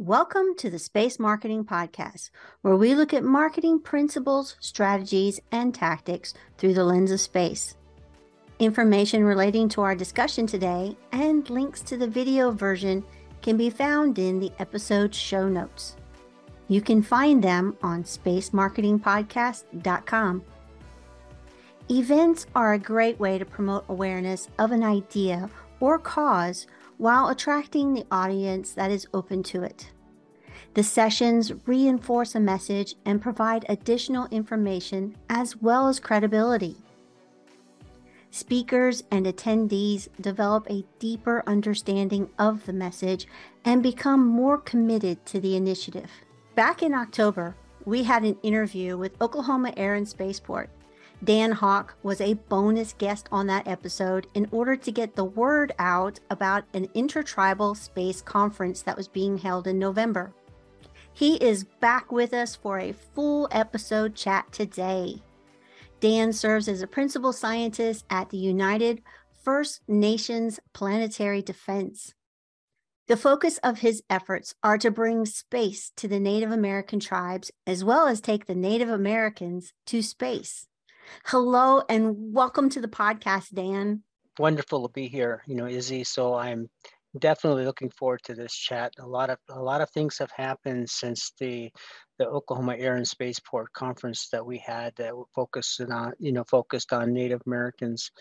Welcome to the Space Marketing Podcast, where we look at marketing principles, strategies, and tactics through the lens of space. Information relating to our discussion today and links to the video version can be found in the episode show notes. You can find them on spacemarketingpodcast.com. Events are a great way to promote awareness of an idea or cause while attracting the audience that is open to it. The sessions reinforce a message and provide additional information as well as credibility. Speakers and attendees develop a deeper understanding of the message and become more committed to the initiative. Back in October, we had an interview with Oklahoma Air and Spaceport. Dan Hawk was a bonus guest on that episode in order to get the word out about an Intertribal space conference that was being held in November. He is back with us for a full episode chat today. Dan serves as a principal scientist at the United First Nations Planetary Defense. The focus of his efforts are to bring space to the Native American tribes, as well as take the Native Americans to space. Hello and welcome to the podcast, Dan. Wonderful to be here, Izzy. So I'm definitely looking forward to this chat. A lot of things have happened since the Oklahoma Air and Spaceport conference that we had that were focused on Native Americans.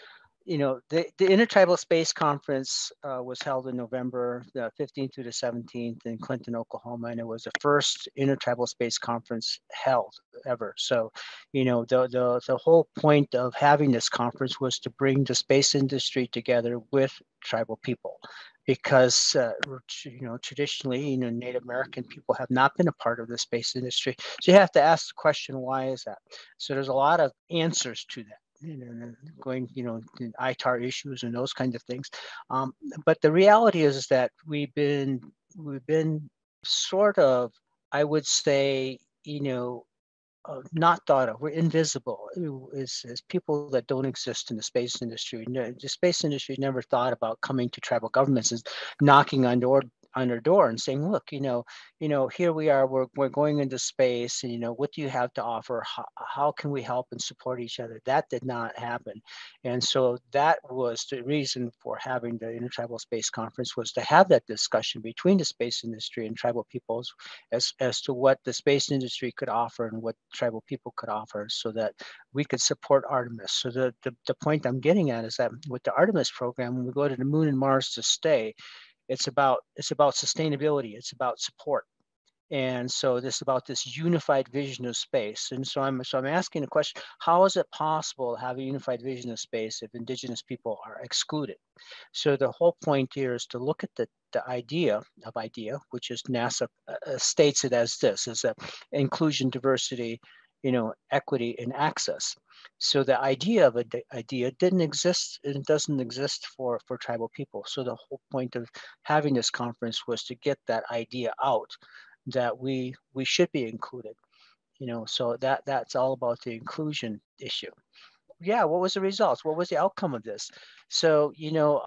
The Intertribal Space Conference was held in November the 15th through the 17th in Clinton, Oklahoma, and it was the first Intertribal Space Conference held ever. So, the whole point of having this conference was to bring the space industry together with tribal people, because traditionally, Native American people have not been a part of the space industry. So you have to ask the question, why is that? So there's a lot of answers to that. Going, ITAR issues and those kinds of things. But the reality is that we've been sort of, I would say, not thought of. We're invisible as people that don't exist in the space industry. The space industry never thought about coming to tribal governments and knocking on their door and saying, look, here we are, we're going into space, and what do you have to offer? How can we help and support each other? That did not happen. And so that was the reason for having the Intertribal Space Conference, was to have that discussion between the space industry and tribal peoples as to what the space industry could offer and what tribal people could offer, so that we could support Artemis. So the point I'm getting at is that with the Artemis program, when we go to the moon and Mars to stay, it's about sustainability, it's about support. And so this is about this unified vision of space. And so I'm asking the question, how is it possible to have a unified vision of space if Indigenous people are excluded? So the whole point here is to look at the idea, which is NASA states it as this, is that inclusion, diversity, equity, and access. So the idea of idea didn't exist, and it doesn't exist for tribal people. So the whole point of having this conference was to get that idea out, that we should be included. So that's all about the inclusion issue. Yeah, what was the results? What was the outcome of this? So,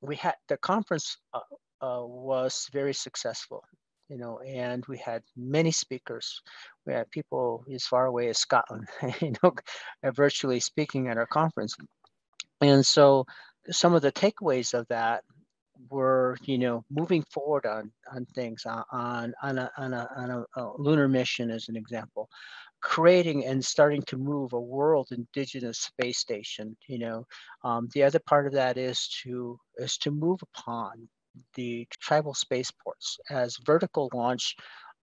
we had the conference was very successful, and we had many speakers. We had people as far away as Scotland, virtually speaking at our conference. And so some of the takeaways of that were, moving forward on things, on a lunar mission, as an example, creating and starting to move a world indigenous space station. The other part of that is to move upon the tribal spaceports as vertical launch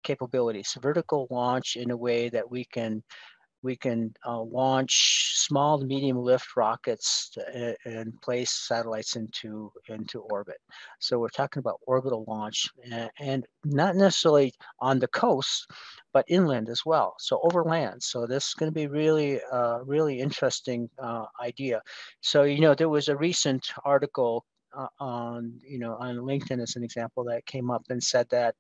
capabilities, vertical launch in a way that we can launch small to medium lift rockets and place satellites into orbit. So we're talking about orbital launch, and not necessarily on the coast, but inland as well. So overland. So this is going to be really interesting idea. So there was a recent article on LinkedIn, as an example, that came up and said that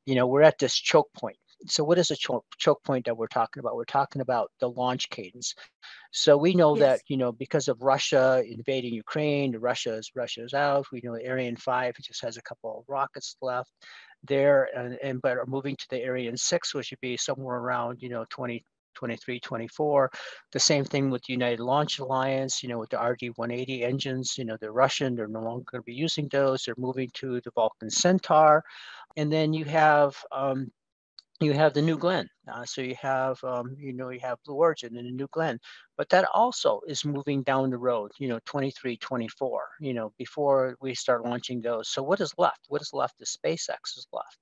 we're at this choke point. So what is a choke point that we're talking about? We're talking about the launch cadence. So we know Yes. that, because of Russia invading Ukraine, Russia is out. We know Ariane 5 just has a couple of rockets left. there, but are moving to the Ariane 6, which would be somewhere around 2023, 24. The same thing with the United Launch Alliance, with the RD-180 engines. They're Russian. They're no longer going to be using those. They're moving to the Vulcan Centaur. And then you have the New Glenn. So you have Blue Origin and the New Glenn, but that also is moving down the road, 23, 24, before we start launching those. So what is left? What is left is SpaceX is left.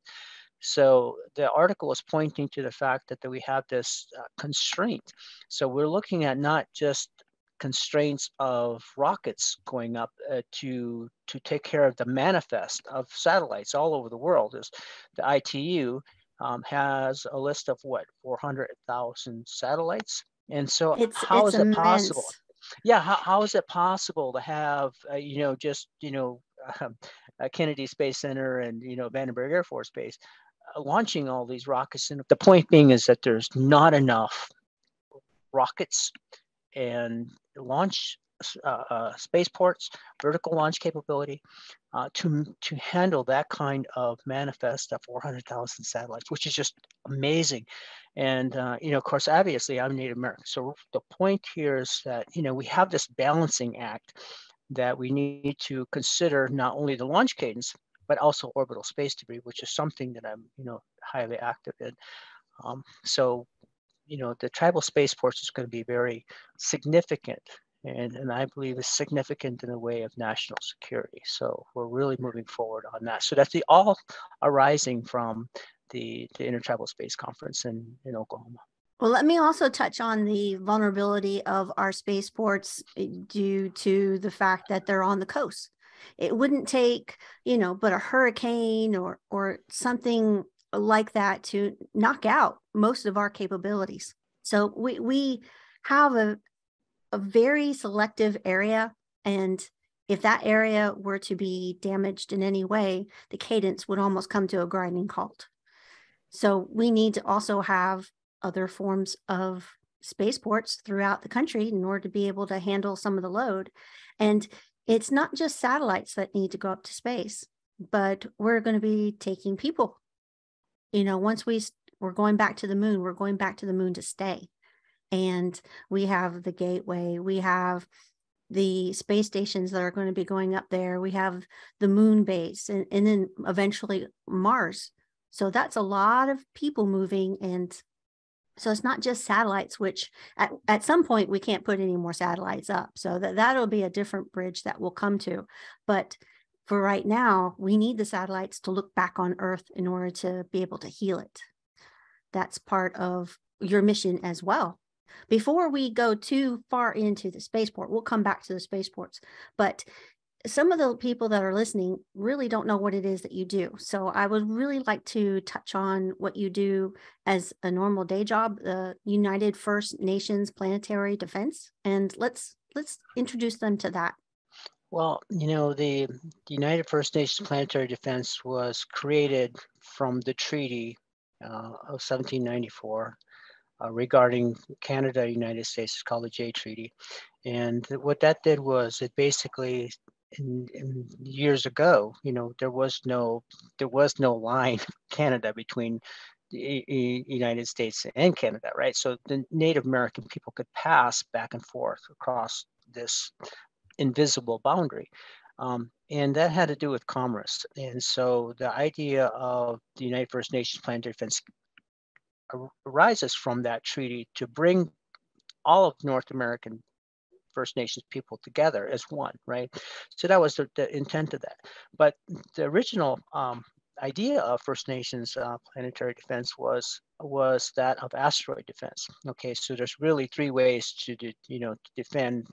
So the article is pointing to the fact that we have this constraint. So we're looking at not just constraints of rockets going up to take care of the manifest of satellites all over the world. Is the ITU has a list of 400,000 satellites. And so how It's is it possible? immense. Yeah, how is it possible to have, Kennedy Space Center and, Vandenberg Air Force Base launching all these rockets? And the point being is that there's not enough rockets and launch spaceports, vertical launch capability to handle that kind of manifest of 400,000 satellites, which is just amazing. And of course, obviously, I'm Native American, so the point here is that we have this balancing act that we need to consider not only the launch cadence but also orbital space debris, which is something that I'm highly active in. So the tribal spaceports is going to be very significant, and I believe is significant in the way of national security. So we're really moving forward on that. So that's all arising from the Intertribal Space Conference in Oklahoma. Well, let me also touch on the vulnerability of our spaceports due to the fact that they're on the coast. It wouldn't take, but a hurricane or something like that to knock out most of our capabilities. So we have a very selective area, and if that area were to be damaged in any way, the cadence would almost come to a grinding halt. So we need to also have other forms of spaceports throughout the country in order to be able to handle some of the load. And it's not just satellites that need to go up to space, but we're going to be taking people. Once we're going back to the moon, we're going back to the moon to stay. And we have the Gateway, we have the space stations that are going to be going up there, we have the moon base, and then eventually Mars. So that's a lot of people moving. And so it's not just satellites, which at some point we can't put any more satellites up. So that'll be a different bridge that we'll come to. But for right now, we need the satellites to look back on Earth in order to be able to heal it. That's part of your mission as well. Before we go too far into the spaceport, we'll come back to the spaceports. But some of the people that are listening really don't know what it is that you do. So I would really like to touch on what you do as a normal day job, the United First Nations Planetary Defense. And let's introduce them to that. Well, the United First Nations Planetary Defense was created from the treaty of 1794 regarding Canada, United States. It's called the Jay Treaty. And what that did was it basically, in years ago, there was no line Canada between the United States and Canada, right? So the Native American people could pass back and forth across this invisible boundary. And that had to do with commerce. And so the idea of the United First Nations Planetary Defense arises from that treaty to bring all of North American First Nations people together as one, right? So that was the intent of that. But the original idea of First Nations planetary defense was that of asteroid defense. Okay, so there's really three ways to defend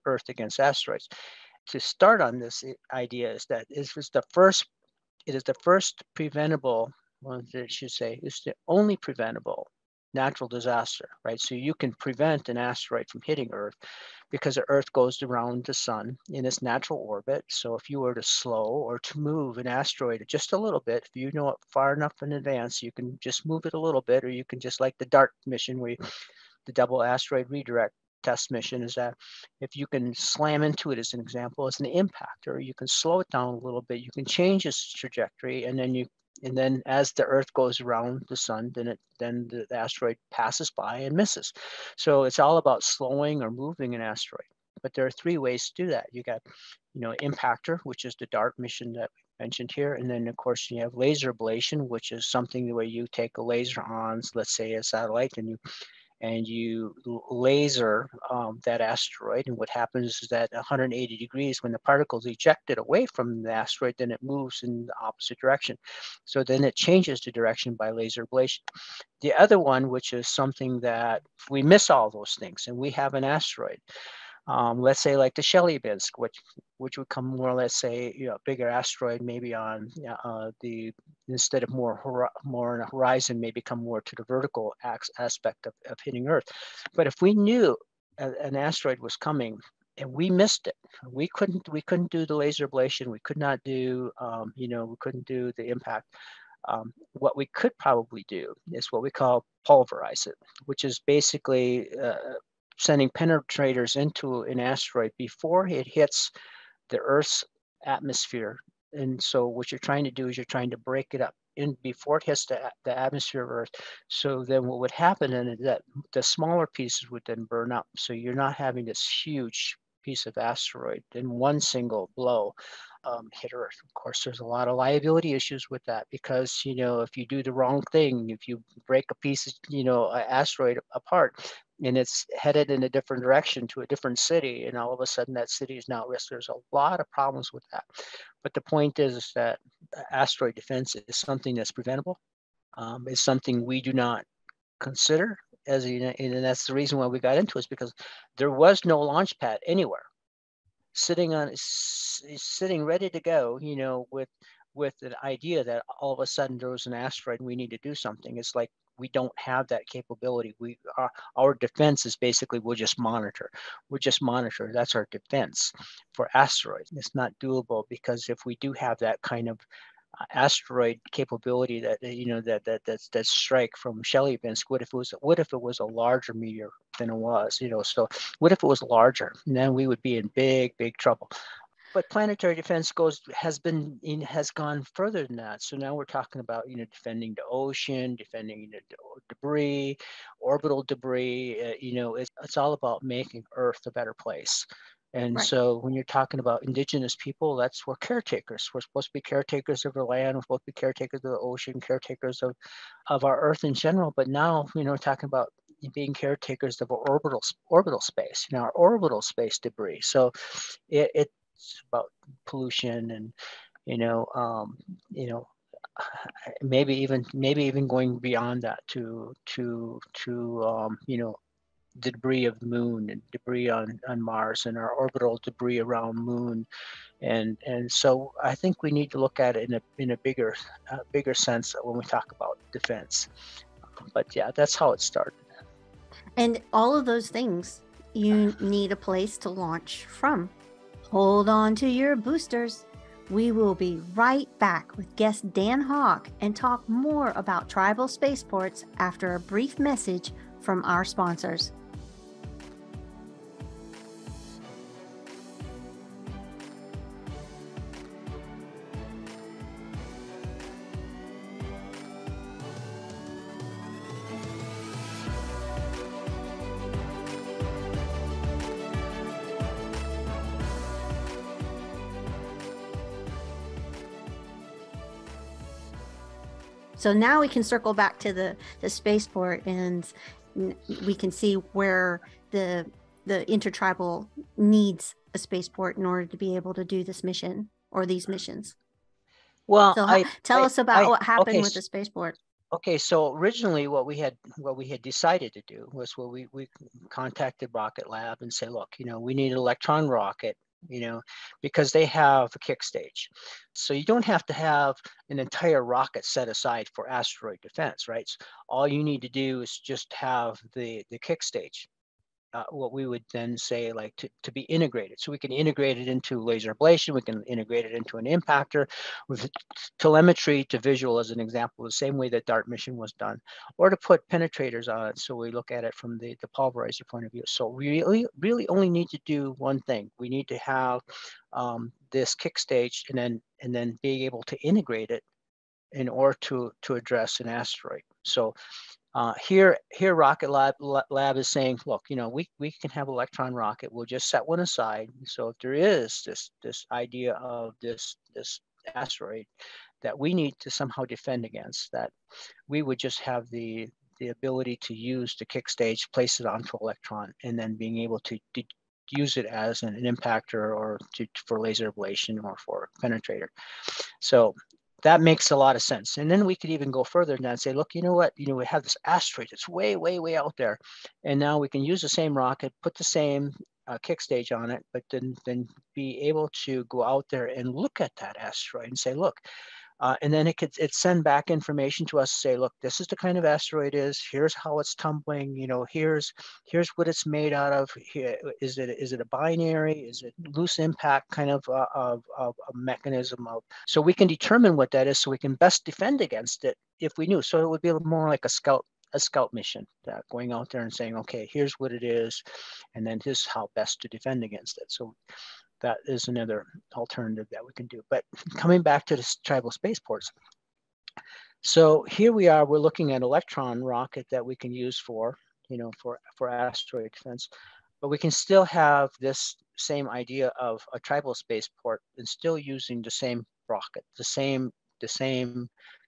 Earth against asteroids. To start on this idea is that it is the first preventable, well, I should say, it's the only preventable natural disaster, right? So you can prevent an asteroid from hitting Earth because the Earth goes around the sun in its natural orbit. So if you were to slow or to move an asteroid just a little bit, if you know it far enough in advance, you can just move it a little bit, or you can just, like the DART mission, where the double asteroid redirect, test mission is that if you can slam into it, as an example, as an impact, or you can slow it down a little bit, you can change its trajectory, and then as the Earth goes around the sun, then the asteroid passes by and misses. So it's all about slowing or moving an asteroid. But there are three ways to do that. You got, impactor, which is the DART mission that we mentioned here, and then of course you have laser ablation, which is something where you take a laser on, let's say, a satellite, and you laser that asteroid. And what happens is that 180 degrees, when the particles ejected away from the asteroid, then it moves in the opposite direction. So then it changes the direction by laser ablation. The other one, which is something that we miss all those things, and we have an asteroid, let's say like the Chelyabinsk, which would come more or less, say, a bigger asteroid, maybe on instead of more on a horizon, maybe come more to the vertical aspect of hitting Earth. But if we knew an asteroid was coming and we missed it, we couldn't do the laser ablation, we could not do we couldn't do the impact. What we could probably do is what we call pulverize it, which is basically sending penetrators into an asteroid before it hits the Earth's atmosphere. And so what you're trying to do is you're trying to break it up in before it hits the atmosphere of Earth. So then what would happen is that the smaller pieces would then burn up. So you're not having this huge piece of asteroid in one single blow hit Earth. Of course, there's a lot of liability issues with that because, if you do the wrong thing, if you break a piece of, an asteroid apart, and it's headed in a different direction to a different city, and all of a sudden that city is now at risk. There's a lot of problems with that. But the point is that asteroid defense is something that's preventable. It's something we do not consider and that's the reason why we got into it, is because there was no launch pad anywhere sitting ready to go, with an idea that all of a sudden there was an asteroid and we need to do something. It's like we don't have that capability. Our defense is basically we'll just monitor. That's our defense for asteroids. It's not doable because if we do have that kind of asteroid capability that strike from Chelyabinsk, what if it was a larger meteor than it was? So what if it was larger? And then we would be in big trouble. But planetary defense has gone further than that. So now we're talking about defending the ocean, defending debris, orbital debris. It's all about making Earth a better place. And Right. so when you're talking about indigenous people, we're caretakers. We're supposed to be caretakers of our land. We're supposed to be caretakers of the ocean, caretakers of our Earth in general. But now, talking about being caretakers of our orbital space, our orbital space debris. So it's about pollution and, maybe even going beyond that to the debris of the moon and debris on Mars and our orbital debris around moon. And so I think we need to look at it in a bigger sense when we talk about defense. But yeah, that's how it started. And all of those things, you need a place to launch from. Hold on to your boosters. We will be right back with guest Dan Hawk and talk more about tribal spaceports after a brief message from our sponsors. So now we can circle back to the spaceport, and we can see where the Intertribal needs a spaceport in order to be able to do this mission or these missions. Well, so tell us about what happened with so, the spaceport. Okay, so originally what we had decided to do was we contacted Rocket Lab and say, look, we need an electron rocket, because they have a kick stage. So you don't have to have an entire rocket set aside for asteroid defense, right? So all you need to do is just have the kick stage. what we would then say like to be integrated. So we can integrate it into laser ablation, we can integrate it into an impactor with telemetry to visual as an example, the same way that DART mission was done, or to put penetrators on it. So we look at it from the pulverizer point of view. So we really only need to do one thing. We need to have this kick stage and then being able to integrate it in order to address an asteroid. So here Rocket Lab is saying, look, we can have electron rocket. We'll just set one aside. So if there is this idea of this asteroid that we need to somehow defend against, that we would just have the ability to use the kick stage, place it onto electron, and then being able to use it as an impactor or for laser ablation or for penetrator. So that makes a lot of sense. And then we could even go further and say, look, you know what? We have this asteroid that's way, way, way out there. And now we can use the same rocket, put the same kick stage on it, but then be able to go out there and look at that asteroid and say, look, and then it send back information to us, say, look, this is the kind of asteroid it is. Here's how it's tumbling. Here's what it's made out of. Here, is it a binary? Is it loose impact kind of a mechanism of? So we can determine what that is, so we can best defend against it if we knew. So it would be more like a scout mission, going out there and saying, okay, here's what it is, and then this is how best to defend against it. So that is another alternative that we can do. But coming back to the tribal spaceports. So here we are, we're looking at electron rocket that we can use for asteroid defense, but we can still have this same idea of a tribal spaceport and still using the same rocket, the same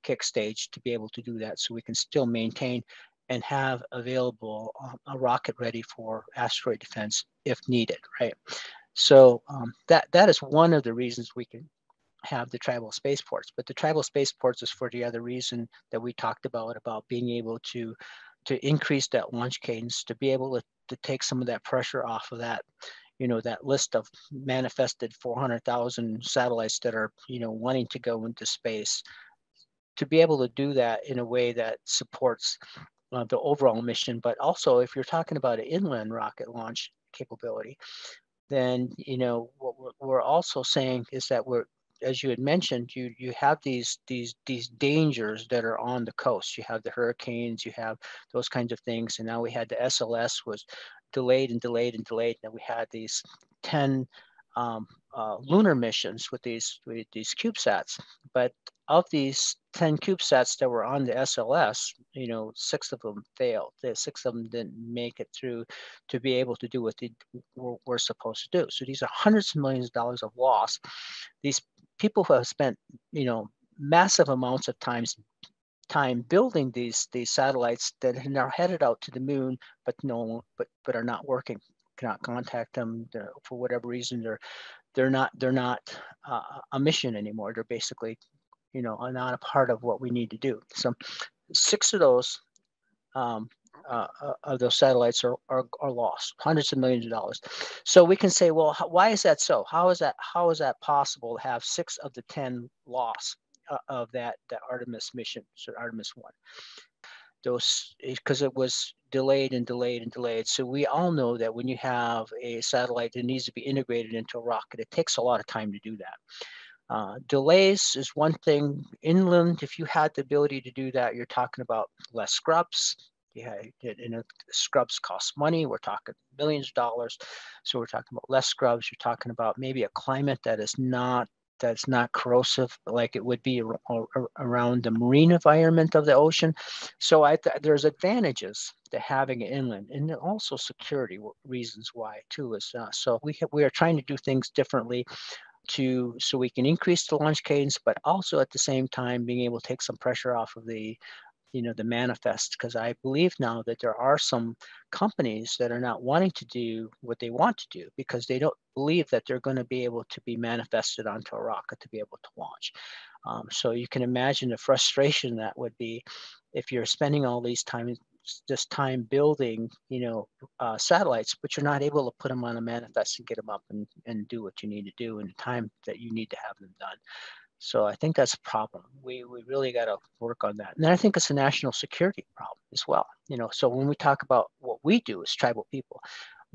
kick stage to be able to do that. So we can still maintain and have available a rocket ready for asteroid defense if needed, right? So that is one of the reasons we can have the tribal spaceports. But the tribal spaceports is for the other reason that we talked about being able to increase that launch cadence, to be able to take some of that pressure off of that, that list of manifested 400,000 satellites that are, wanting to go into space, to be able to do that in a way that supports the overall mission. But also, if you're talking about an inland rocket launch capability, then what we're also saying is that as you had mentioned, you have these dangers that are on the coast. You have the hurricanes, you have those kinds of things, and now we had the SLS was delayed and delayed and delayed. And we had these 10 lunar missions with these CubeSats, but of these 10 CubeSats that were on the SLS, 6 of them failed. 6 of them didn't make it through to be able to do what they were supposed to do. So these are hundreds of millions of dollars of loss. These people who have spent, massive amounts of time building these satellites that are now headed out to the moon, but are not working, cannot contact them for whatever reason. They're not a mission anymore. They're basically, not a part of what we need to do. So 6 of those satellites are lost, hundreds of millions of dollars. So we can say, well, why is that so? How is that possible to have 6 of the 10 lost of that Artemis mission, so Artemis 1? Those, because it was delayed and delayed and delayed. So we all know that when you have a satellite that needs to be integrated into a rocket, it takes a lot of time to do that. Delays is one thing. Inland, if you had the ability to do that, you're talking about less scrubs. Yeah, scrubs cost money. We're talking millions of dollars. So we're talking about less scrubs. You're talking about maybe a climate that's not corrosive like it would be around the marine environment of the ocean. So there's advantages to having it inland, and also security reasons why too. Is so we are trying to do things differently so we can increase the launch cadence, but also at the same time being able to take some pressure off of the manifest, because I believe now that there are some companies that are not wanting to do what they want to do because they don't believe that they're going to be able to be manifested onto a rocket to be able to launch. So you can imagine the frustration that would be if you're spending all this time building, satellites, but you're not able to put them on a manifest and get them up and do what you need to do in the time that you need to have them done. So I think that's a problem. We really got to work on that. And then I think it's a national security problem as well. So when we talk about what we do as tribal people,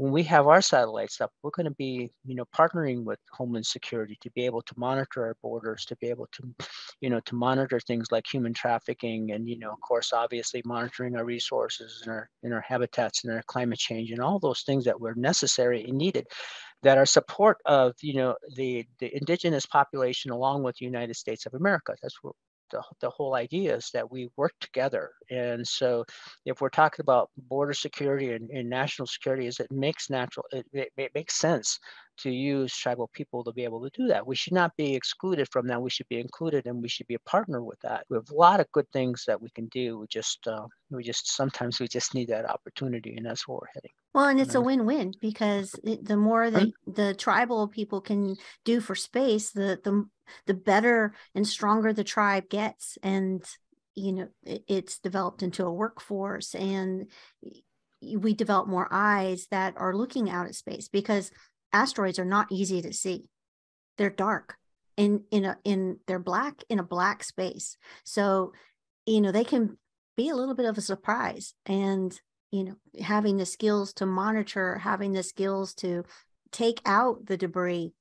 when we have our satellites up, we're going to be, partnering with Homeland Security to be able to monitor our borders, to be able to, to monitor things like human trafficking, and, of course, obviously monitoring our resources and our habitats and our climate change and all those things that were necessary and needed, that are support of, the indigenous population along with the United States of America. That's what the whole idea is, that we work together. And so if we're talking about border security and national security, it makes sense to use tribal people to be able to do that. We should not be excluded from that. We should be included, and we should be a partner with that. We have a lot of good things that we can do. Sometimes we just need that opportunity, and that's where we're heading. Well, and it's a win-win, because the more that the tribal people can do for space, the better and stronger the tribe gets. And, it's developed into a workforce, and we develop more eyes that are looking out at space, because asteroids are not easy to see. They're dark they're black in a black space. So, they can be a little bit of a surprise. And having the skills to monitor, having the skills to take out the debris,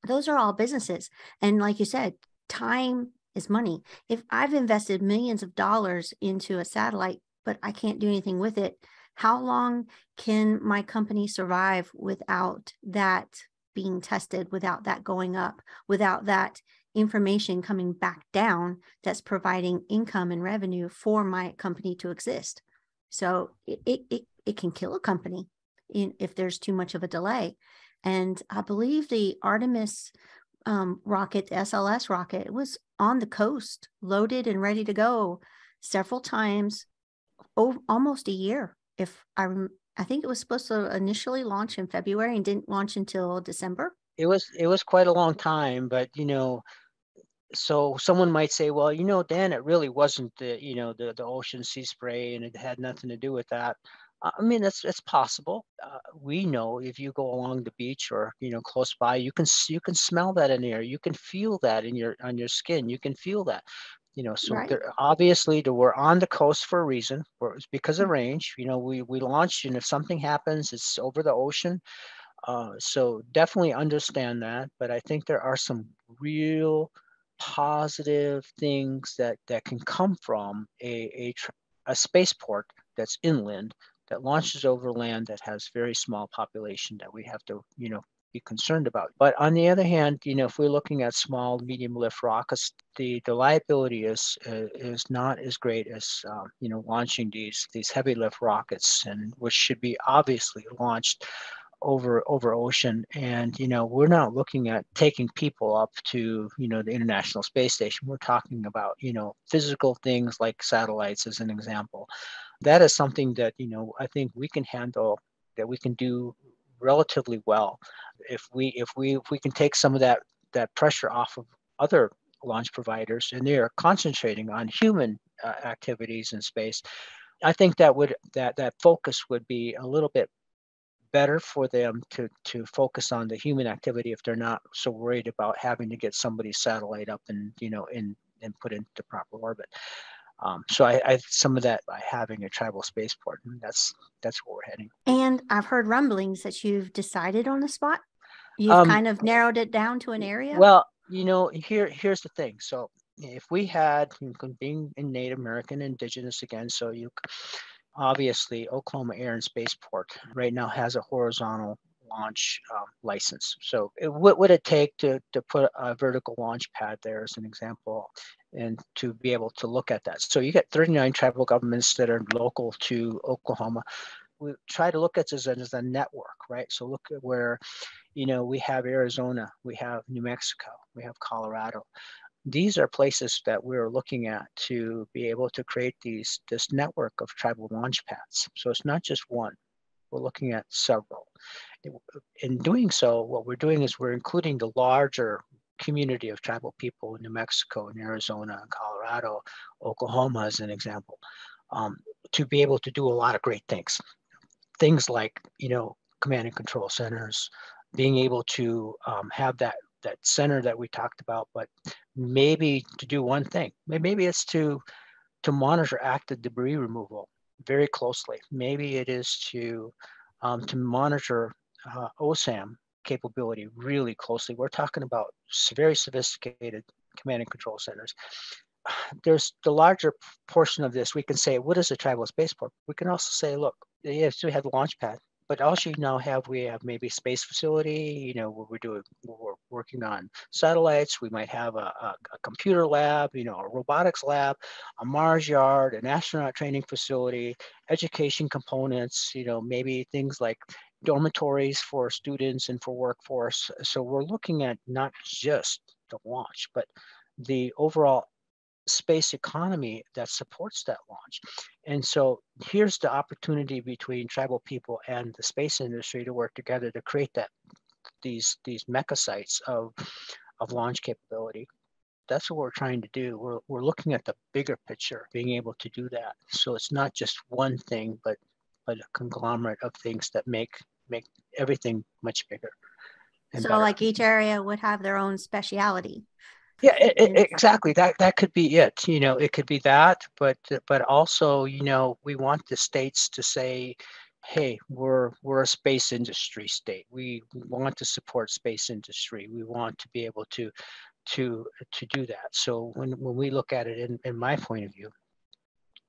those are all businesses. And like you said, time is money. If I've invested millions of dollars into a satellite, but I can't do anything with it, how long can my company survive without that being tested, without that going up, without that information coming back down that's providing income and revenue for my company to exist? So it can kill a company if there's too much of a delay. And I believe the Artemis rocket, the SLS rocket, it was on the coast, loaded and ready to go several times, almost a year. I think it was supposed to initially launch in February and didn't launch until December. It was quite a long time, but so someone might say, well, Dan, it really wasn't the ocean sea spray, and it had nothing to do with that. I mean, it's possible. We know if you go along the beach or close by, you can smell that in the air. You can feel that on your skin. You can feel that. So Right. obviously we're on the coast for a reason. It's because of range. We launched, and if something happens, it's over the ocean. So definitely understand that. But I think there are some real positive things that can come from a spaceport that's inland, that launches over land, that has very small population, that we have to be concerned about. But on the other hand, if we're looking at small, medium lift rockets, the liability is not as great as launching these heavy lift rockets, and which should be obviously launched over ocean. And we're not looking at taking people up to the International Space Station. We're talking about physical things like satellites, as an example. That is something that I think we can handle, that we can do relatively well, if we can take some of that pressure off of other launch providers, and they are concentrating on human activities in space. I think that focus would be a little bit better for them to focus on the human activity, if they're not so worried about having to get somebody's satellite up and and put into proper orbit. So I some of that by having a tribal spaceport, and that's where we're heading. And I've heard rumblings that you've decided on the spot. You've kind of narrowed it down to an area. Well, here's the thing. So if we had, being in Native American, Indigenous again, so obviously Oklahoma Air and Spaceport right now has a horizontal launch license. So what would it take to put a vertical launch pad there, as an example, and to be able to look at that? So you get 39 tribal governments that are local to Oklahoma. We try to look at this as a network, right? So look at where, we have Arizona, we have New Mexico, we have Colorado. These are places that we're looking at to be able to create this network of tribal launch pads. So it's not just one. We're looking at several. In doing so, what we're doing is we're including the larger community of tribal people in New Mexico and Arizona and Colorado, Oklahoma, as an example, to be able to do a lot of great things. Things like, command and control centers, being able to have that center that we talked about, but maybe to do one thing. Maybe it's to monitor active debris removal very closely. Maybe it is to to monitor OSAM capability really closely. We're talking about very sophisticated command and control centers. There's the larger portion of this. We can say, what is a tribal spaceport? We can also say, look, yes, we have the launch pad, but also now we have maybe space facility, where we're working on satellites. We might have a computer lab, a robotics lab, a Mars yard, an astronaut training facility, education components, maybe things like dormitories for students and for workforce. So we're looking at not just the launch, but the overall space economy that supports that launch. And so here's the opportunity between tribal people and the space industry to work together to create these mecha sites of launch capability. That's what we're trying to do. We're looking at the bigger picture, being able to do that. So it's not just one thing, but a conglomerate of things that make everything much bigger and So better. like each area would have their own speciality. Yeah, exactly. That could be it. It could be that, but also, we want the states to say, "Hey, we're a space industry state. We want to support space industry. We want to be able to do that." So when we look at it, in my point of view,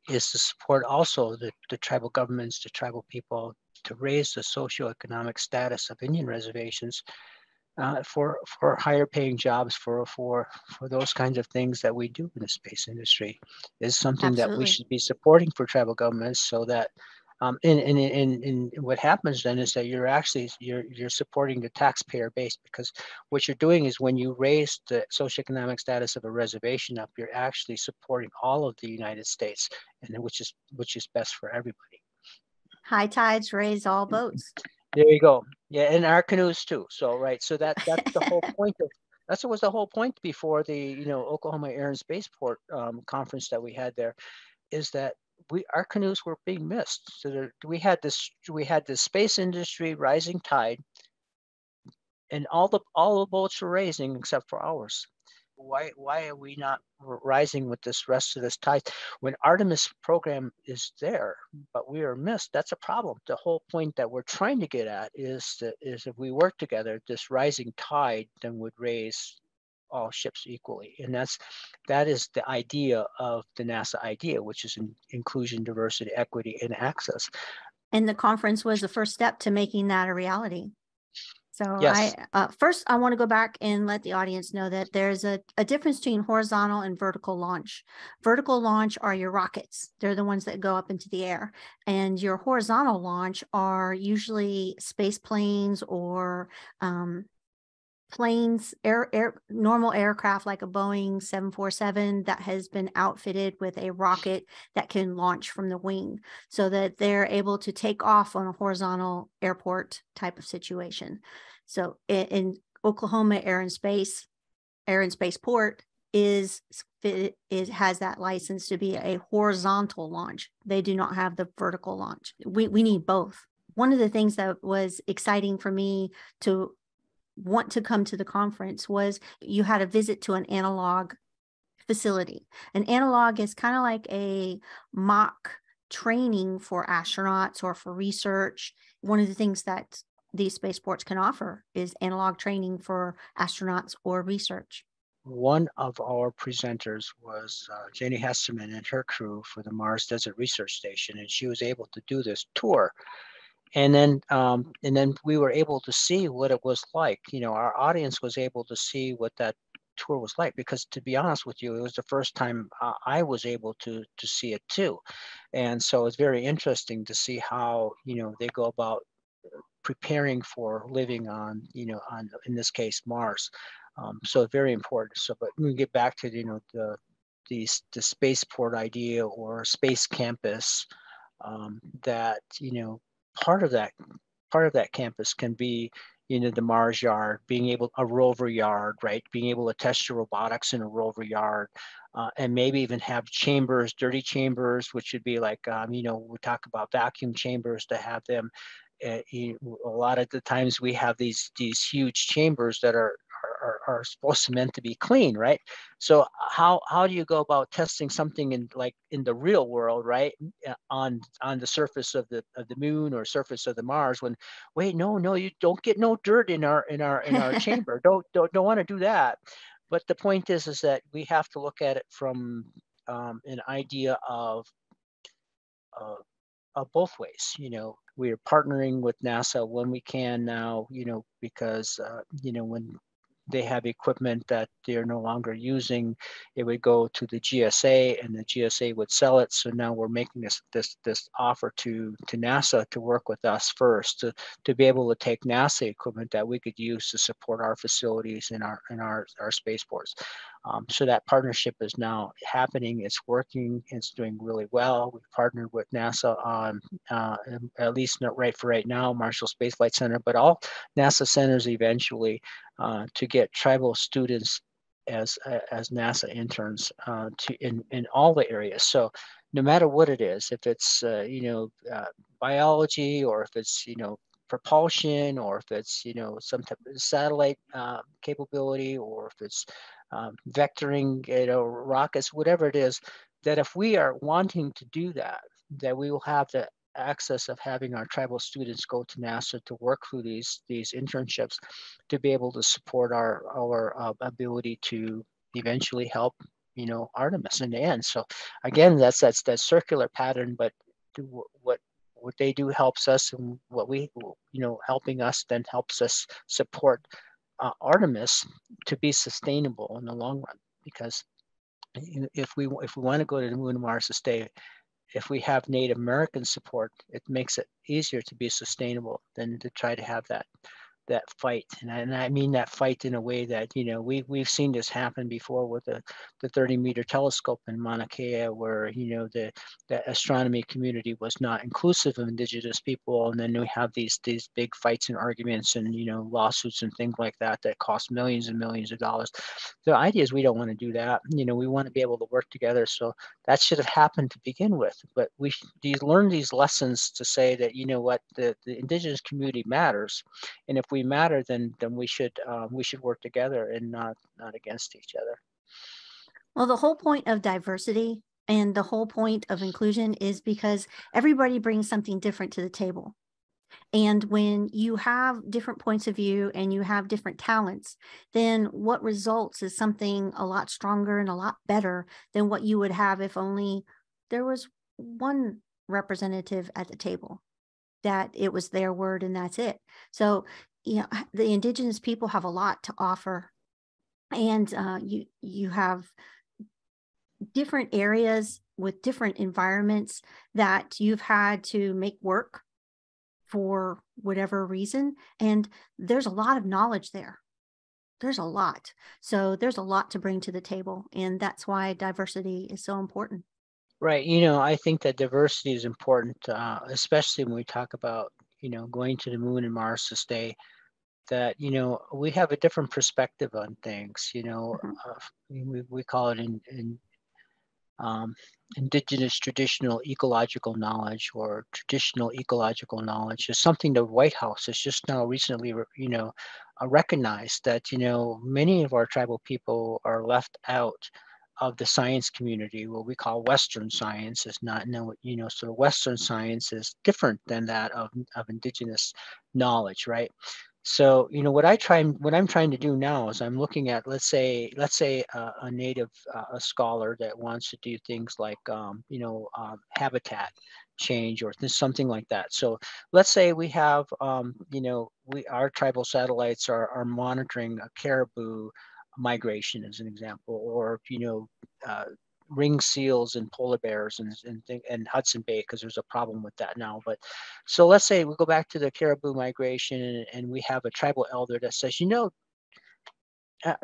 is to support also the tribal governments, the tribal people, to raise the socioeconomic status of Indian reservations for higher paying jobs for those kinds of things that we do in the space industry is something that we Absolutely. should be supporting for tribal governments, so that and what happens then is that you're supporting the taxpayer base, because what you're doing is when you raise the socioeconomic status of a reservation up, you're actually supporting all of the United States, and which is best for everybody. High tides raise all boats. There you go. Yeah, and our canoes too. So right, so that's the whole point of that's what was the whole point before the Oklahoma Air and Spaceport conference that we had there, is that our canoes were being missed. So we had this space industry rising tide, and all the boats were raising except for ours. Why are we not rising with this rest of this tide when Artemis program is there, but we are missed? That's a problem. The whole point that we're trying to get at is if we work together, this rising tide then would raise all ships equally, and that is the idea of the NASA idea, which is inclusion, diversity, equity, and access. And the conference was the first step to making that a reality. So Yes. first I want to go back and let the audience know that there's a difference between horizontal and vertical launch. Vertical launch are your rockets. They're the ones that go up into the air. And your horizontal launch are usually space planes or planes, normal aircraft like a Boeing 747 that has been outfitted with a rocket that can launch from the wing, so that they're able to take off on a horizontal airport type of situation. So in Oklahoma Air and Spaceport has that license to be a horizontal launch. They do not have the vertical launch. We need both. One of the things that was exciting for me to want to come to the conference was you had a visit to an analog facility. An analog is kind of like a mock training for astronauts or for research. One of the things that these spaceports can offer is analog training for astronauts or research. One of our presenters was Janie Hesterman and her crew for the Mars Desert Research Station, and she was able to do this tour. And then we were able to see what it was like. Our audience was able to see what that tour was like, because to be honest with you, it was the first time I was able to see it too. And so it's very interesting to see how, they go about preparing for living on, in this case, Mars. So it's very important. So, but we get back to, the spaceport idea or space campus, that, part of that campus can be, the Mars yard, a rover yard, right? Being able to test your robotics in a rover yard, and maybe even have chambers, dirty chambers, which would be like, we talk about vacuum chambers, to have them. A lot of the times we have these huge chambers that are are supposed to meant to be clean, right? So how do you go about testing something in the real world, right? On the surface of the moon or surface of the Mars, when wait, no, you don't get no dirt in our chamber. Don't want to do that. But the point is that we have to look at it from an idea uh, of both ways. We are partnering with NASA when we can now, because, when they have equipment that they're no longer using, it would go to the GSA and the GSA would sell it. So now we're making this offer to NASA to work with us first to be able to take NASA equipment that we could use to support our facilities and our spaceports. So that partnership is now happening. It's working. It's doing really well. We've partnered with NASA on, at least not right now, Marshall Space Flight Center, but all NASA centers eventually, to get tribal students as NASA interns, in all the areas. So no matter what it is, if it's biology, or if it's propulsion, or if it's some type of satellite capability, or if it's vectoring, rockets, whatever it is, that if we are wanting to do that, that we will have the access of having our tribal students go to NASA to work through these internships, to be able to support our ability to eventually help Artemis in the end. So again, that's that circular pattern, but what they do helps us, and what we helping us then helps us support Artemis to be sustainable in the long run. Because if we want to go to the moon and Mars to stay, if we have Native American support, it makes it easier to be sustainable than to try to have that fight. And I mean that fight in a way that, we've seen this happen before with the 30-meter telescope in Mauna Kea, where, the astronomy community was not inclusive of Indigenous people. And then we have these big fights and arguments and, lawsuits and things like that cost millions and millions of dollars. The idea is we don't want to do that. We want to be able to work together. So that should have happened to begin with. But we learn these lessons to say that, what, the Indigenous community matters. And if we matter, then we should work together and not against each other. Well, the whole point of diversity and the whole point of inclusion is because everybody brings something different to the table. And when you have different points of view and you have different talents, then what results is something a lot stronger and a lot better than what you would have if only there was one representative at the table, that it was their word and that's it. So, the Indigenous people have a lot to offer. And you have different areas with different environments that you've had to make work for whatever reason. And there's a lot of knowledge there. There's a lot. So there's a lot to bring to the table. And that's why diversity is so important. Right. I think that diversity is important, especially when we talk about, going to the moon and Mars to stay, that, we have a different perspective on things. Mhm. We call it in indigenous traditional ecological knowledge, or traditional ecological knowledge, is something the White House has just now recently, recognized that, many of our tribal people are left out of the science community. What we call Western science is not know, so the Western science is different than that of indigenous knowledge, right? So, what I'm trying to do now is I'm looking at, let's say a native, a scholar that wants to do things like, habitat change, or something like that. So let's say we have, our tribal satellites are monitoring a caribou migration, as an example, or, ring seals and polar bears and Hudson Bay, because there's a problem with that now. But so let's say we go back to the caribou migration, and we have a tribal elder that says, uh,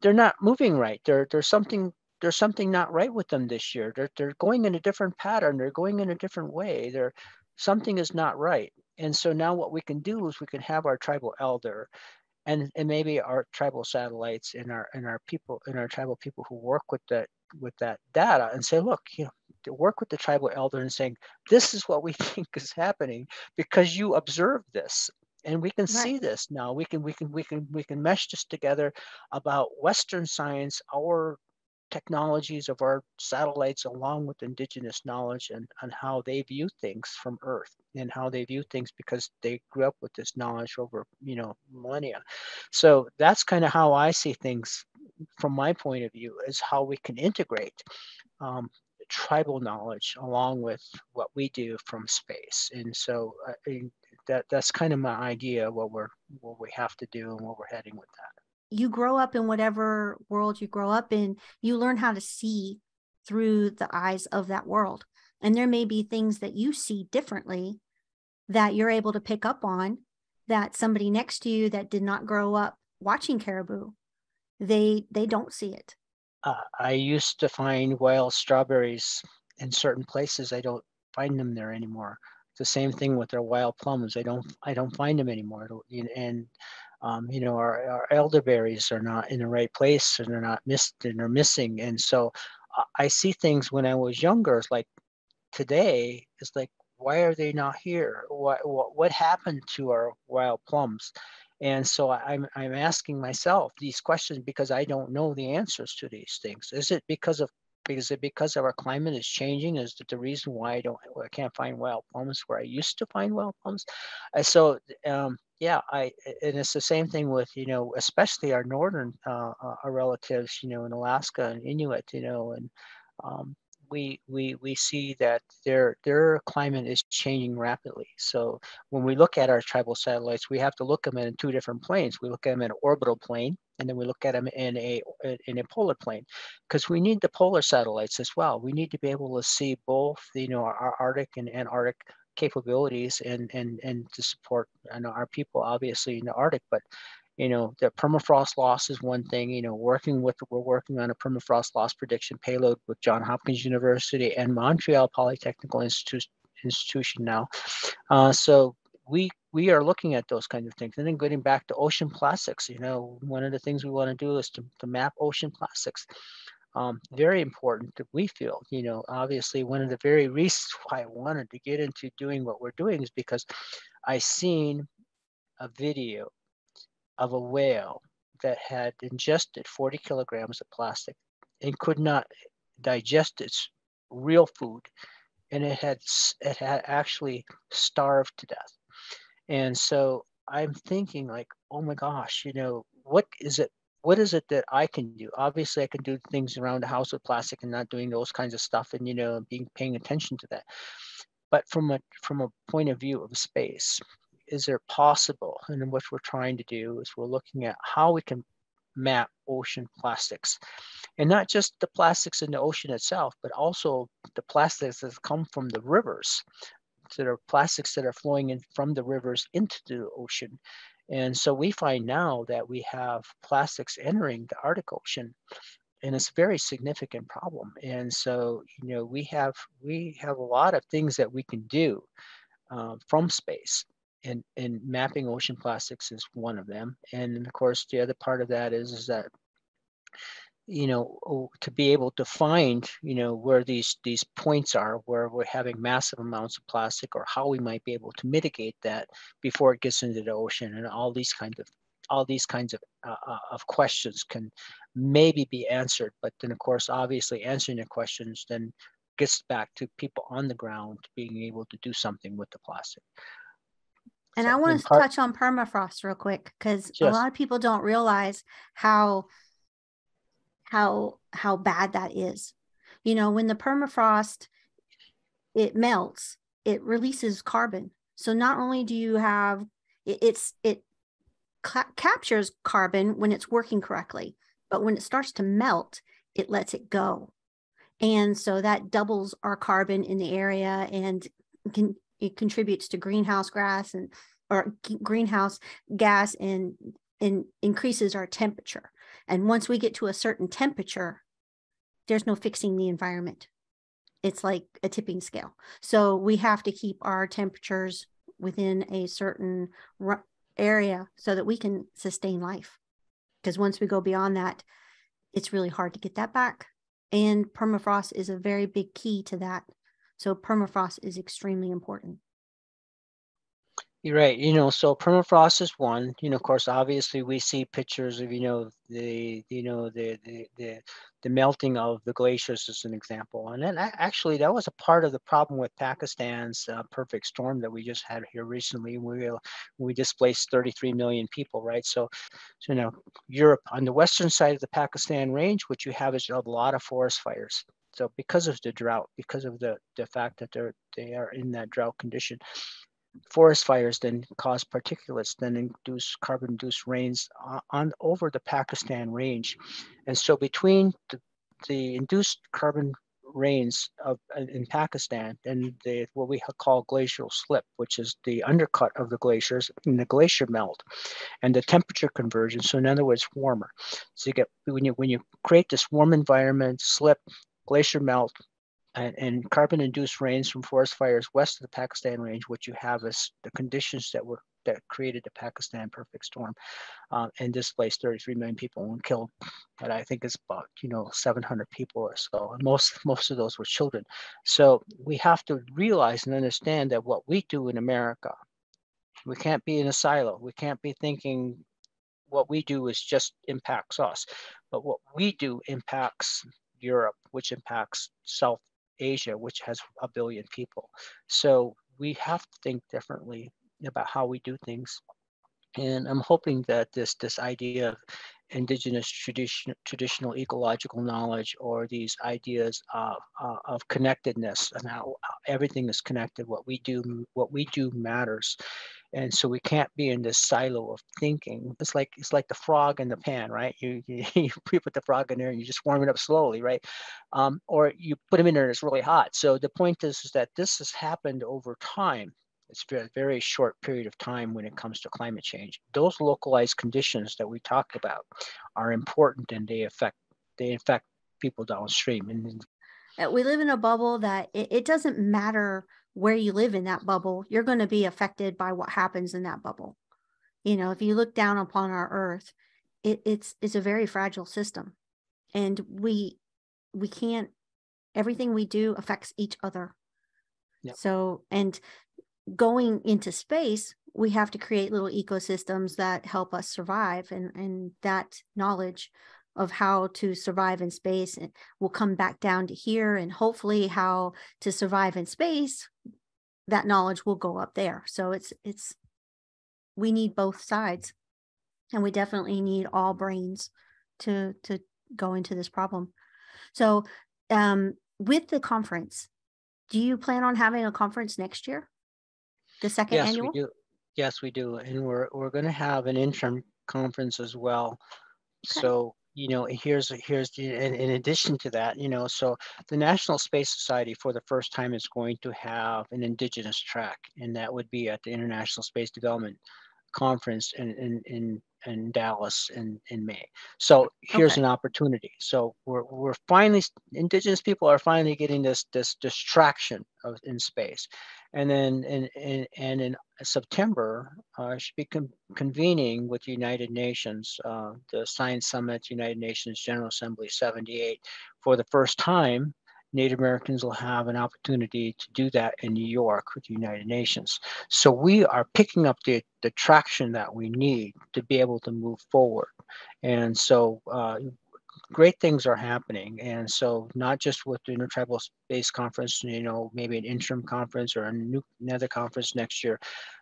they're not moving right. There's something not right with them this year. They're going in a different pattern. They're going in a different way. Something is not right. And so now what we can do is we can have our tribal elder, and maybe our tribal satellites, and our tribal people who work with that data, and say, look, to work with the tribal elder and saying, this is what we think is happening because you observed this. And we can Right. see this now. We can mesh this together about Western science, our technologies of our satellites, along with indigenous knowledge and how they view things from Earth and how they view things because they grew up with this knowledge over, millennia. So that's kind of how I see things from my point of view, is how we can integrate um, tribal knowledge along with what we do from space. And so that's kind of my idea of what we have to do and where we're heading with that. You grow up in whatever world you grow up in, you learn how to see through the eyes of that world. And there may be things that you see differently that you're able to pick up on that somebody next to you that did not grow up watching caribou, they don't see it. I used to find wild strawberries in certain places. I don't find them there anymore. The same thing with our wild plums. I don't find them anymore. And our elderberries are not in the right place, and they're not missed, and they're missing. And so I see things when I was younger. It's like today, it's like, why are they not here? What happened to our wild plums? And so I'm asking myself these questions because I don't know the answers to these things. Is it because of our climate is changing? Is that the reason why I can't find wild plums where I used to find wild plums? Yeah, and it's the same thing with, especially our northern our relatives, in Alaska and Inuit, and um, we see that their climate is changing rapidly. So when we look at our tribal satellites, we have to look at them in two different planes. We look at them in an orbital plane, and then we look at them in a polar plane, because we need the polar satellites as well. We need to be able to see both, our Arctic and Antarctic capabilities, and to support, our people obviously in the Arctic. But the permafrost loss is one thing. We're working on a permafrost loss prediction payload with Johns Hopkins University and Montreal Polytechnical Institution now. So we are looking at those kinds of things. And then getting back to ocean plastics, one of the things we want to do is to map ocean plastics. Very important that we feel, obviously one of the very reasons why I wanted to get into doing what we're doing is because I seen a video of a whale that had ingested 40 kilograms of plastic and could not digest its real food, and it had actually starved to death. And so I'm thinking, like, oh my gosh, what is it that I can do? Obviously I can do things around the house with plastic and not doing those kinds of stuff, and being paying attention to that. But from a point of view of space, is there possible? And what we're trying to do is we're looking at how we can map ocean plastics, and not just the plastics in the ocean itself, but also the plastics that come from the rivers, that are plastics that are flowing in from the rivers into the ocean. And so we find now that we have plastics entering the Arctic Ocean, and it's a very significant problem. And so, we have a lot of things that we can do from space, and mapping ocean plastics is one of them. And of course, the other part of that is that, to be able to find, where these points are where we're having massive amounts of plastic, or how we might be able to mitigate that before it gets into the ocean. And all these kinds of questions can maybe be answered. But then, of course, obviously answering the questions then gets back to people on the ground being able to do something with the plastic. And So I want in to part, touch on permafrost real quick because a just lot of people don't realize how bad that is. When the permafrost it melts, it releases carbon. So not only do you have it captures carbon when it's working correctly, but when it starts to melt, it lets it go. And so that doubles our carbon in the area, and it contributes to greenhouse gas, and increases our temperature. And once we get to a certain temperature, there's no fixing the environment. It's like a tipping scale. So we have to keep our temperatures within a certain area so that we can sustain life. Because once we go beyond that, it's really hard to get that back. And permafrost is a very big key to that. So permafrost is extremely important. You're right. So permafrost is one. Of course, obviously we see pictures of, the melting of the glaciers as an example. And then actually that was a part of the problem with Pakistan's perfect storm that we just had here recently. We displaced 33 million people, right? So Europe on the western side of the Pakistan range, what you have is a lot of forest fires. So because of the drought, because of the fact that they are in that drought condition, forest fires then cause particulates, then induce carbon-induced rains on over the Pakistan range. And so between the induced carbon rains in Pakistan and what we call glacial slip, which is the undercut of the glaciers and the glacier melt and the temperature conversion. So in other words, warmer. So you get when you create this warm environment, slip, glacier melt, and carbon-induced rains from forest fires west of the Pakistan range, what you have is the conditions that created the Pakistan perfect storm, and displaced 33 million people and killed, but I think it's about 700 people or so. And most of those were children. So we have to realize and understand that what we do in America, we can't be in a silo. We can't be thinking what we do is just impacts us, but what we do impacts Europe, which impacts South Asia, which has a billion people. So we have to think differently about how we do things. And I'm hoping that this idea of indigenous traditional ecological knowledge, or these ideas of connectedness and how everything is connected, what we do matters, and so we can't be in this silo of thinking. It's like the frog in the pan, right? You put the frog in there and you just warm it up slowly, right? Or you put him in there and it's really hot. So the point is that this has happened over time. It's a very short period of time when it comes to climate change. Those localized conditions that we talked about are important, and they affect people downstream. And We live in a bubble that it doesn't matter where you live in that bubble, you're going to be affected by what happens in that bubble. If you look down upon our earth, it's a very fragile system, and we can't, everything we do affects each other. yep. So, and going into space, we have to create little ecosystems that help us survive, and that knowledge of how to survive in space will come back down to here, and hopefully how to survive in space, that knowledge will go up there. So it's we need both sides, and we definitely need all brains to go into this problem. So with the conference, do you plan on having a conference next year, the second Yes, we annual? do. Yes, we do. And we're going to have an interim conference as well. Okay. So, here's the, in addition to that, so the National Space Society for the first time is going to have an indigenous track, and that would be at the International Space Development Conference in Dallas in May. So here's Okay. an opportunity. So we're finally, indigenous people are finally getting this distraction in space. And then in September, I should be convening with the United Nations, the Science Summit, United Nations General Assembly 78. For the first time, Native Americans will have an opportunity to do that in New York with the United Nations. So we are picking up the traction that we need to be able to move forward. And so great things are happening. And so not just with the Intertribal Space Conference, maybe an interim conference or another conference next year,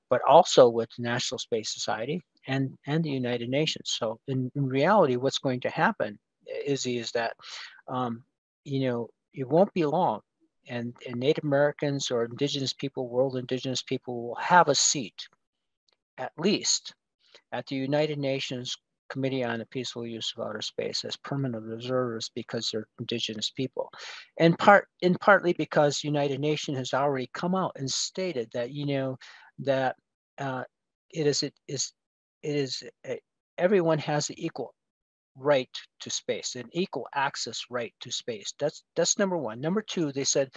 but also with the National Space Society and the United Nations. So in reality, what's going to happen, Izzy, is that, it won't be long. And Native Americans or indigenous people, world indigenous people, will have a seat, at least, at the United Nations Committee on the Peaceful Use of Outer Space as permanent observers, because they're indigenous people, and partly because United Nations has already come out and stated that that uh, it is everyone has the equal right to space, an equal access right to space. That's number one. Number two, they said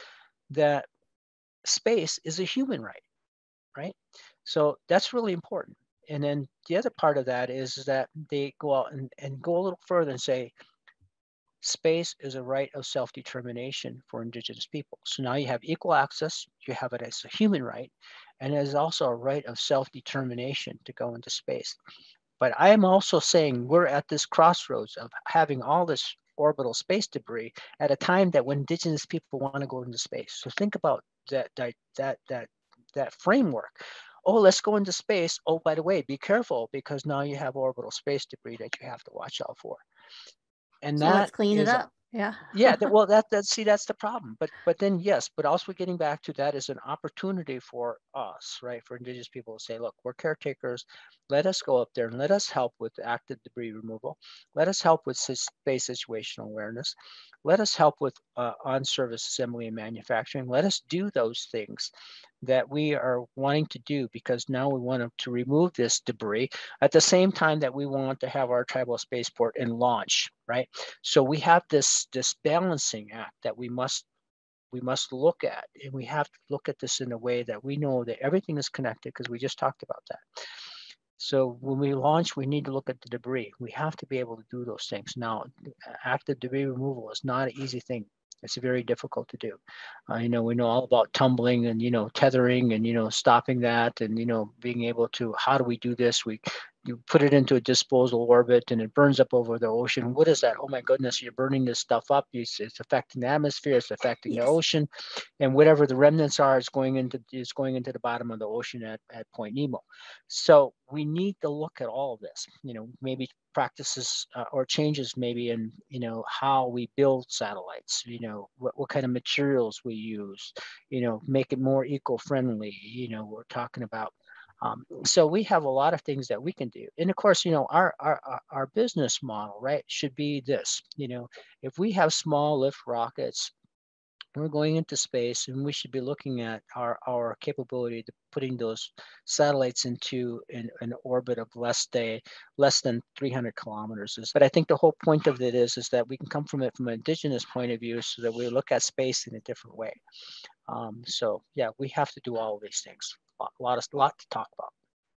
that space is a human right, right? So that's really important. And then the other part of that is that they go out and go a little further and say Space is a right of self-determination for Indigenous people. So now you have equal access, you have it as a human right, and it is also a right of self-determination to go into space. But I am also saying we're at this crossroads of having all this orbital space debris at a time that when Indigenous people want to go into space. So think about that framework. Oh, let's go into space. Oh, by the way, be careful because now you have orbital space debris that you have to watch out for. And So let's that clean it is up. Yeah. yeah, well, that's the problem. But then yes, but also getting back to that is an opportunity for us, right? For Indigenous people to say, look, we're caretakers. Let us go up there and let us help with active debris removal. Let us help with space situational awareness. Let us help with on-service assembly and manufacturing. Let us do those things that we are wanting to do because now we want to remove this debris at the same time that we want to have our tribal spaceport and launch, right? So we have this balancing act that we must look at, and we have to look at this in a way that we know that everything is connected because we just talked about that. So when we launch, we need to look at the debris. We have to be able to do those things. Now, active debris removal is not an easy thing. It's very difficult to do. We know all about tumbling and, tethering and, stopping that and, being able to, how do we do this? You put it into a disposal orbit and it burns up over the ocean. What is that? Oh my goodness, you're burning this stuff up. It's affecting the atmosphere. It's affecting the Yes. ocean, and whatever the remnants are is going into the bottom of the ocean at Point Nemo. So we need to look at all of this. Maybe practices or changes maybe in how we build satellites. What kind of materials we use. Make it more eco-friendly. We're talking about. So we have a lot of things that we can do. And of course, our business model, right, should be this. If we have small lift rockets, we're going into space, and we should be looking at our capability to putting those satellites into an orbit of less than 300 kilometers. But I think the whole point of it is that we can come from it from an Indigenous point of view, so that we look at space in a different way. So yeah, we have to do all of these things. A lot to talk about.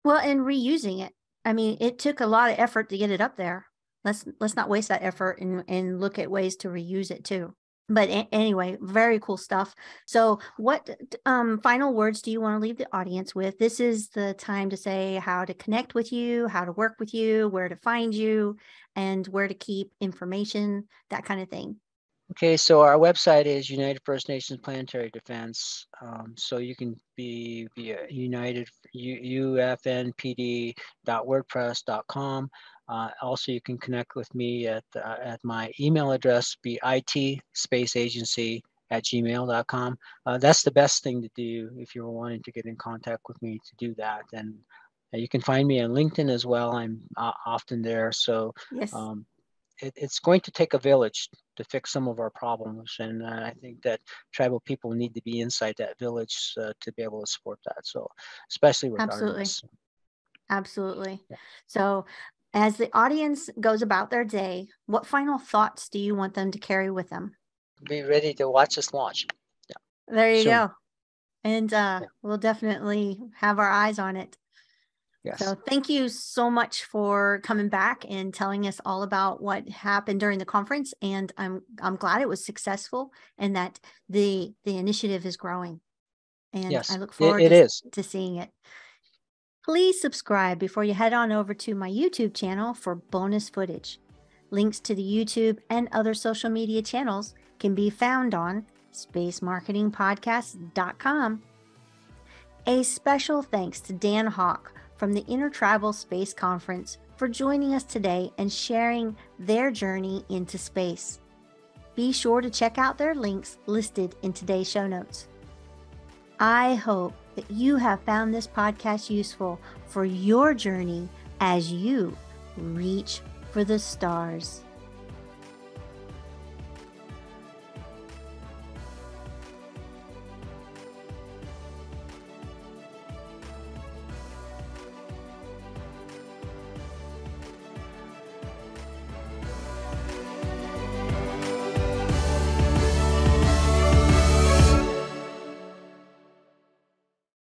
Well, and reusing it. I mean, it took a lot of effort to get it up there. Let's not waste that effort and look at ways to reuse it too. But anyway, very cool stuff. So what final words do you want to leave the audience with? This is the time to say how to connect with you, how to work with you, where to find you, and where to keep information, that kind of thing. Okay, so our website is United First Nations Planetary Defense. So you can be via United ufnpd.wordpress.com. Also, you can connect with me at my email address, be itspaceagency@gmail.com. That's the best thing to do if you're wanting to get in contact with me to do that. And you can find me on LinkedIn as well. I'm often there. So Yes. It's going to take a village to fix some of our problems. And I think that tribal people need to be inside that village to be able to support that. So especially with Absolutely. Artemis. Absolutely. Yeah. So as the audience goes about their day, what final thoughts do you want them to carry with them? Be ready to watch us launch. Yeah. There you Soon. go. And we'll definitely have our eyes on it. Yes. So thank you so much for coming back and telling us all about what happened during the conference. And I'm glad it was successful and that the initiative is growing. And yes, I look forward to seeing it. Please subscribe before you head on over to my YouTube channel for bonus footage. Links to the YouTube and other social media channels can be found on spacemarketingpodcast.com. A special thanks to Dan Hawk from the Intertribal Space Conference for joining us today and sharing their journey into space. Be sure to check out their links listed in today's show notes. I hope that you have found this podcast useful for your journey as you reach for the stars.